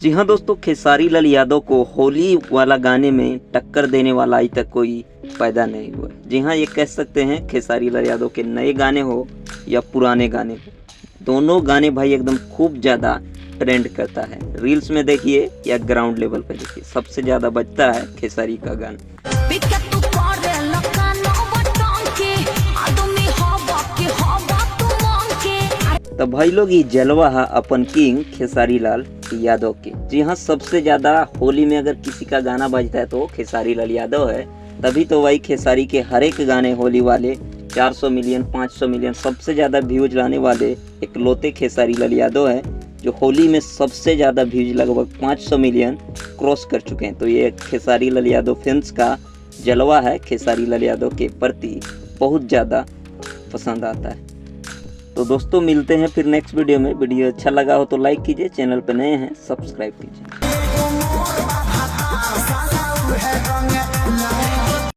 जी हाँ दोस्तों, खेसारी लाल यादव को होली वाला गाने में टक्कर देने वाला अभी तक कोई पैदा नहीं हुआ। जी हाँ, ये कह सकते हैं खेसारी लाल यादव के नए गाने हो या पुराने गाने हो, दोनों गाने भाई एकदम खूब ज़्यादा ट्रेंड करता है। रील्स में देखिए या ग्राउंड लेवल पे देखिए, सबसे ज़्यादा बजता है खेसारी का गाना। तो भाई लोग, ये जलवा है अपन किंग खेसारी लाल यादव के। जी हाँ, सबसे ज़्यादा होली में अगर किसी का गाना बजता है तो खेसारी लाल यादव है। तभी तो भाई खेसारी के हर एक गाने होली वाले 400 मिलियन 500 मिलियन सबसे ज़्यादा व्यूज लाने वाले इकलौते खेसारी लाल यादव है, जो होली में सबसे ज़्यादा व्यूज लगभग 500 मिलियन क्रॉस कर चुके हैं। तो ये खेसारी लाल यादव फैंस का जलवा है, खेसारी लाल यादव के प्रति बहुत ज़्यादा पसंद आता है। तो दोस्तों, मिलते हैं फिर नेक्स्ट वीडियो में। वीडियो अच्छा लगा हो तो लाइक कीजिए, चैनल पर नए हैं सब्सक्राइब कीजिए।